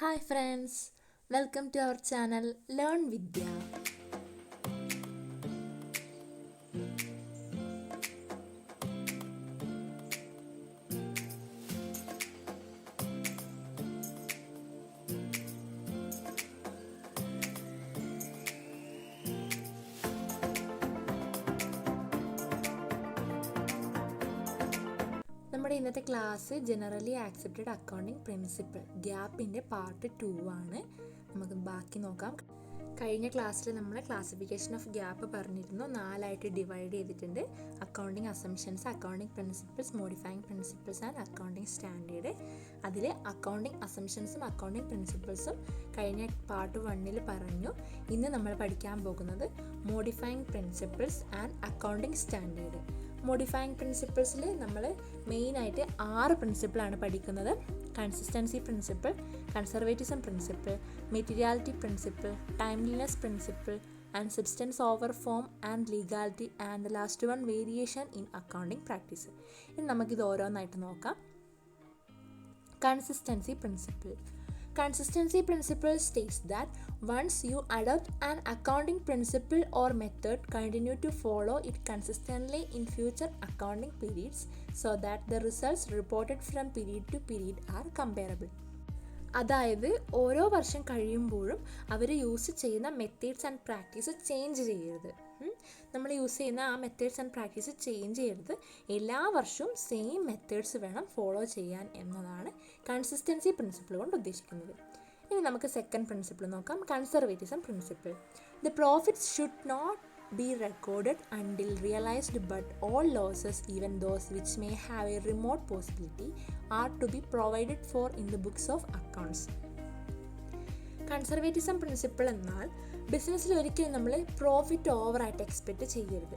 Hi friends, welcome to our channel Learn Vidya. നമ്മുടെ ഇന്നത്തെ class generally accepted accounting principle ഗ്യാപ്പിൻ്റെ part 2 ആണ്. നമുക്ക് ബാക്കി നോക്കാം. കഴിഞ്ഞ ക്ലാസ്സിൽ നമ്മൾ ക്ലാസിഫിക്കേഷൻ ഓഫ് ഗ്യാപ്പ് പറഞ്ഞിരുന്നു. 4 ഡിവൈഡ് ചെയ്തിട്ടുണ്ട്. Accounting assumptions, accounting principles, modifying principles and accounting standard. അതിൽ അക്കൗണ്ടിങ് അസംഷൻസും അക്കൗണ്ടിങ് പ്രിൻസിപ്പിൾസും കഴിഞ്ഞ പാർട്ട് 1 പറഞ്ഞു. ഇന്ന് നമ്മൾ പഠിക്കാൻ പോകുന്നത് modifying principles and accounting standard. Modifying പ്രിൻസിപ്പിൾസിൽ നമ്മൾ മെയിനായിട്ട് 6 പ്രിൻസിപ്പിളാണ് പഠിക്കുന്നത്. Consistency principle, conservatism principle, materiality principle, timeliness principle and substance over form and legality and the last one variation in accounting practice. ഇനി നമുക്കിത് ഓരോന്നായിട്ട് നോക്കാം. Consistency principle. Consistency principle states that once you adopt an accounting principle or method, continue to follow it consistently in future accounting periods so that the results reported from period to period are comparable. അതായത് ഓരോ വർഷം കഴിയുമ്പോഴും അവർ use ചെയ്യുന്ന methods and practice change ചെയ്യരുത്. നമ്മൾ use ചെയ്യുന്ന ആ methods and practice change ചെയ്യരുത്. എല്ലാ വർഷവും സെയിം മെത്തേഡ്സ് വേണം ഫോളോ ചെയ്യാൻ എന്നതാണ് കൺസിസ്റ്റൻസി പ്രിൻസിപ്പിൾ കൊണ്ട് ഉദ്ദേശിക്കുന്നത്. ഇനി നമുക്ക് സെക്കൻഡ് പ്രിൻസിപ്പിൾ നോക്കാം. Conservatism principle. The profits should not be recorded until realized, but all losses, even those which may have a remote possibility, are to be provided for in the books of accounts. Conservatism principle എന്നാൽ ബിസിനസ്സിൽ ഒരിക്കലും നമ്മൾ profit ഓവറായിട്ട് expect ചെയ്യരുത്.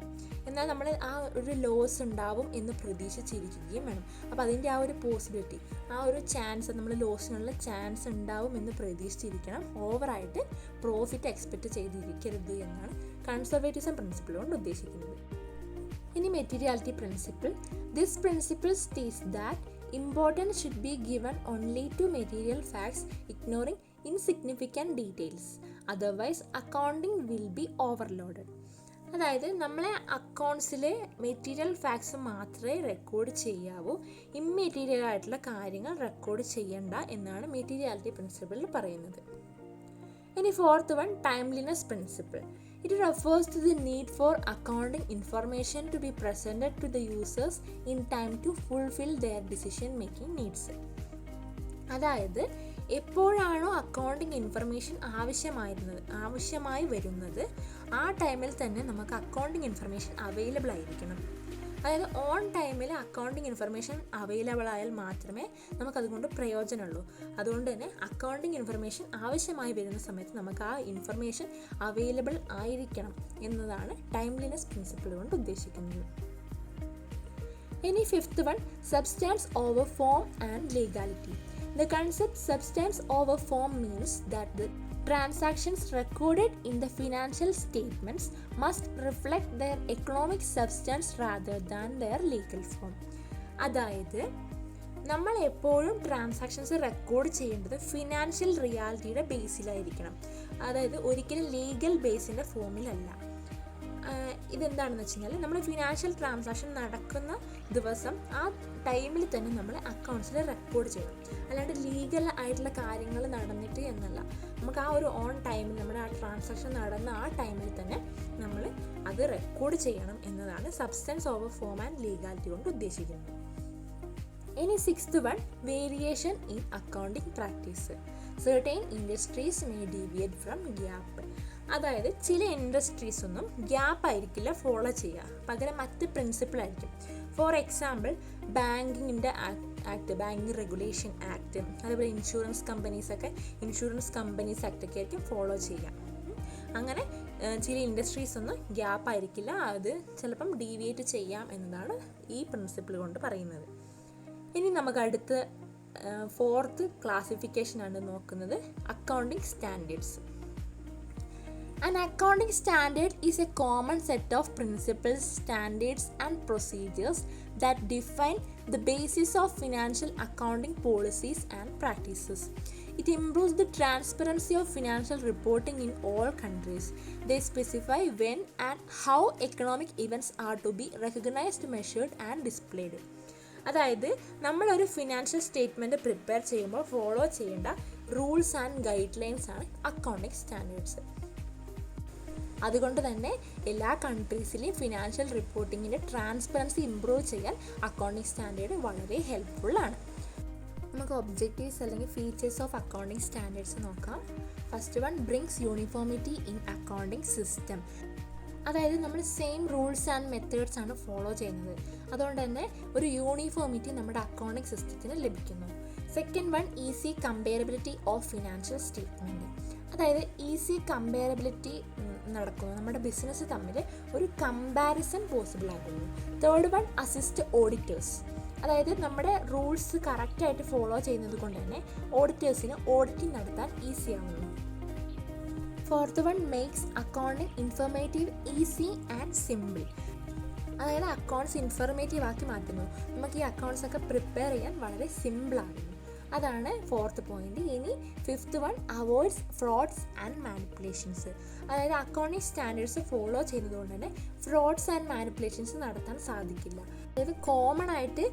എന്നാൽ നമ്മൾ ആ ഒരു ലോസ് ഉണ്ടാവും എന്ന് പ്രതീക്ഷിച്ചിരിക്കുകയും വേണം. അപ്പോൾ അതിൻ്റെ ആ ഒരു പോസിബിലിറ്റി, ആ ഒരു ചാൻസ്, നമ്മൾ ലോസിനുള്ള ചാൻസ് ഉണ്ടാവും എന്ന് പ്രതീക്ഷിച്ചിരിക്കണം. ഓവറായിട്ട് പ്രോഫിറ്റ് എക്സ്പെക്റ്റ് ചെയ്തിരിക്കരുത് എന്നാണ് കൺസർവേറ്റിസം പ്രിൻസിപ്പിൾ കൊണ്ട് ഉദ്ദേശിക്കുന്നത്. ഇനി materiality principle. This principle states that importance should be given only to material facts, ignoring insignificant details, otherwise accounting will be overloaded. അതായത് നമ്മളെ അക്കൗണ്ട്സിലെ മെറ്റീരിയൽ ഫാക്ട്സ് മാത്രമേ റെക്കോർഡ് ചെയ്യാവൂ, ഇമ്മെറ്റീരിയൽ ആയിട്ടുള്ള കാര്യങ്ങൾ റെക്കോർഡ് ചെയ്യണ്ട എന്നാണ് മെറ്റീരിയാലിറ്റി പ്രിൻസിപ്പിളിൽ പറയുന്നത്. ഇനി fourth one, timeliness principle. It refers to the need for accounting information to be presented to the users in time to fulfill their decision making needs. അതായത് എപ്പോഴാണോ അക്കൗണ്ടിങ് ഇൻഫർമേഷൻ ആവശ്യമായി വരുന്നത് ആ ടൈമിൽ തന്നെ നമുക്ക് അക്കൗണ്ടിങ് ഇൻഫർമേഷൻ അവൈലബിൾ ആയിരിക്കണം. അതായത് ഓൺ ടൈമിൽ അക്കൗണ്ടിങ് ഇൻഫർമേഷൻ അവൈലബിൾ ആയാൽ മാത്രമേ നമുക്കതുകൊണ്ട് പ്രയോജനമുള്ളൂ. അതുകൊണ്ട് തന്നെ അക്കൗണ്ടിങ് ഇൻഫർമേഷൻ ആവശ്യമായി വരുന്ന സമയത്ത് നമുക്ക് ആ ഇൻഫർമേഷൻ അവൈലബിൾ ആയിരിക്കണം എന്നതാണ് ടൈംലിനെസ് പ്രിൻസിപ്പിൾ കൊണ്ട് ഉദ്ദേശിക്കുന്നത്. ഇനി fifth one, substance over form and legality. The concept substance over form means that the transactions recorded in the financial statements must reflect their economic substance rather than their legal form. അതായത് നമ്മൾ എപ്പോഴും transactions record ചെയ്യേണ്ടത് financial റിയാലിറ്റിയുടെ ബേസിലായിരിക്കണം. അതായത് ഒരിക്കലും legal ബേസിൻ്റെ ഫോമിലല്ല. ഇതെന്താണെന്ന് വെച്ച് കഴിഞ്ഞാൽ നമ്മൾ ഫിനാൻഷ്യൽ ട്രാൻസാക്ഷൻ നടക്കുന്ന ദിവസം ആ ടൈമിൽ തന്നെ നമ്മൾ അക്കൗണ്ട്സിൽ റെക്കോർഡ് ചെയ്യണം. അല്ലാണ്ട് ലീഗൽ ആയിട്ടുള്ള കാര്യങ്ങൾ നടന്നിട്ട് എന്നല്ല. നമുക്ക് ആ ഒരു ഓൺ ടൈമിൽ നമ്മുടെ ആ ട്രാൻസാക്ഷൻ നടന്ന ആ ടൈമിൽ തന്നെ നമ്മൾ അത് റെക്കോർഡ് ചെയ്യണം എന്നതാണ് substance over form and legality കൊണ്ട് ഉദ്ദേശിക്കുന്നത്. ഇനി sixth one, variation in accounting practice. Certain industries may deviate from gap. അതായത് ചില ഇൻഡസ്ട്രീസ് ഒന്നും ഗ്യാപ്പ് ആയിരിക്കില്ല ഫോളോ ചെയ്യുക, പകരം മറ്റ് പ്രിൻസിപ്പിൾ ആയിരിക്കും. ഫോർ എക്സാമ്പിൾ ബാങ്കിങ്ങിൻ്റെ ആക്ട്, ബാങ്കിങ് റെഗുലേഷൻ ആക്ട്, അതേപോലെ ഇൻഷുറൻസ് കമ്പനീസ് ആക്ടൊക്കെ ആയിരിക്കും ഫോളോ ചെയ്യുക. അങ്ങനെ ചില ഇൻഡസ്ട്രീസ് ഒന്നും ഗ്യാപ്പ് ആയിരിക്കില്ല, അത് ചിലപ്പം ഡീവിയേറ്റ് ചെയ്യാം എന്നതാണ് ഈ പ്രിൻസിപ്പിൾ കൊണ്ട് പറയുന്നത്. ഇനി നമുക്ക് അടുത്ത ഫോർത്ത് ക്ലാസിഫിക്കേഷനാണ് നോക്കുന്നത്, accounting standards. An accounting standard is a common set of principles, standards, and procedures that define the basis of financial accounting policies and practices. It improves the transparency of financial reporting in all countries. They specify when and how economic events are to be recognized, measured and displayed. അതായത് നമ്മളൊരു financial statement prepare ചെയ്യുമ്പോൾ follow ചെയ്യേണ്ട rules and guide lines ആണ് accounting standards. അതുകൊണ്ട് തന്നെ എല്ലാ കൺട്രീസിലെയും financial റിപ്പോർട്ടിങ്ങിൻ്റെ transparency improve ചെയ്യാൻ accounting standard വളരെ ഹെൽപ്ഫുള്ളാണ്. നമുക്ക് ഒബ്ജക്റ്റീവ്സ് അല്ലെങ്കിൽ ഫീച്ചേഴ്സ് ഓഫ് അക്കൗണ്ടിങ് സ്റ്റാൻഡേർഡ്സ് നോക്കാം. First one, brings uniformity in accounting system. അതായത് നമ്മൾ സെയിം റൂൾസ് ആൻഡ് മെത്തേഡ്സ് ആണ് ഫോളോ ചെയ്യുന്നത്. അതുകൊണ്ട് തന്നെ ഒരു യൂണിഫോമിറ്റി നമ്മുടെ അക്കൗണ്ടിങ് സിസ്റ്റത്തിന് ലഭിക്കുന്നു. Second one, easy comparability of financial statement. അതായത് ഈസി കമ്പയറബിലിറ്റി നടക്കുന്നു, നമ്മുടെ ബിസിനസ് തമ്മിൽ ഒരു കമ്പാരിസൺ പോസിബിൾ ആകുന്നു. Third one, assist auditors. അതായത് നമ്മുടെ റൂൾസ് കറക്റ്റായിട്ട് ഫോളോ ചെയ്യുന്നത് കൊണ്ട് തന്നെ ഓഡിറ്റേഴ്സിന് ഓഡിറ്റിംഗ് നടത്താൻ ഈസി ആവുന്നു. Fourth one, makes accounting informative, easy and simple. അതായത് അക്കൗണ്ട്സ് ഇൻഫർമേറ്റീവ് ആക്കി മാറ്റുന്നു. നമുക്ക് ഈ അക്കൗണ്ട്സ് ഒക്കെ പ്രിപ്പയർ ചെയ്യാൻ വളരെ സിമ്പിളാകുന്നു. അതാണ് ഫോർത്ത് പോയിന്റ്. ഇനി fifth one, avoids fruits and manipulations. അതായത് അക്കൗണ്ടിങ് സ്റ്റാൻഡേർഡ്സ് ഫോളോ ചെയ്യുന്നതുകൊണ്ട് തന്നെ ഫ്രോഡ്സ് ആൻഡ് മാനിപ്പുലേഷൻസ് നടത്താൻ സാധിക്കില്ല. അതായത് കോമൺ ആയിട്ട്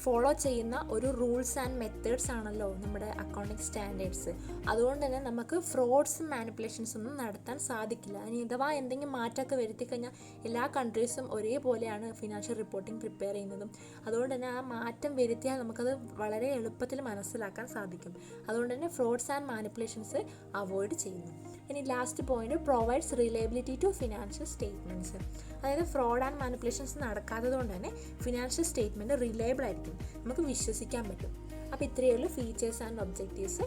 ഫോളോ ചെയ്യുന്ന ഒരു റൂൾസ് ആൻഡ് മെത്തേഡ്സ് ആണല്ലോ നമ്മുടെ അക്കൗണ്ടിങ് സ്റ്റാൻഡേർഡ്സ്. അതുകൊണ്ട് തന്നെ നമുക്ക് ഫ്രോഡ്സും മാനിപ്പുലേഷൻസ് ഒന്നും നടത്താൻ സാധിക്കില്ല. ഇനി അഥവാ എന്തെങ്കിലും മാറ്റമൊക്കെ വരുത്തി കഴിഞ്ഞാൽ എല്ലാ കൺട്രീസും ഒരേപോലെയാണ് ഫിനാൻഷ്യൽ റിപ്പോർട്ടിംഗ് പ്രിപ്പയർ ചെയ്യുന്നതും. അതുകൊണ്ട് തന്നെ ആ മാറ്റം വരുത്തിയാൽ നമുക്കത് വളരെ എളുപ്പത്തിൽ മനസ്സിലാക്കാൻ സാധിക്കും. അതുകൊണ്ട് തന്നെ ഫ്രോഡ്സ് ആൻഡ് മാനിപ്പുലേഷൻസ് അവോയ്ഡ് ചെയ്യുന്നു. ഇനി last point, provides reliability to financial statements. അതായത് ഫ്രോഡ് ആൻഡ് മാനിപ്പുലേഷൻസ് നടക്കാത്തത് കൊണ്ട് തന്നെ ഫിനാൻഷ്യൽ സ്റ്റേറ്റ്മെൻറ്റ് റിലയബിൾ ആയിരിക്കും, നമുക്ക് വിശ്വസിക്കാൻ പറ്റും. അപ്പോൾ ഇത്രയേ ഉള്ളൂ ഫീച്ചേഴ്സ് ആൻഡ് ഒബ്ജക്റ്റീവ്സ്.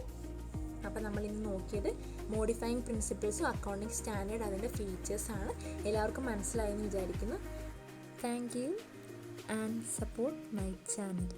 അപ്പോൾ നമ്മളിന്ന് നോക്കിയത് മോഡിഫൈങ് പ്രിൻസിപ്പിൾസും അക്കൗണ്ടിങ് സ്റ്റാൻഡേർഡ് അതിൻ്റെ ഫീച്ചേഴ്സാണ്. എല്ലാവർക്കും മനസ്സിലായെന്ന് വിചാരിക്കുന്നു. Thank you and support my channel.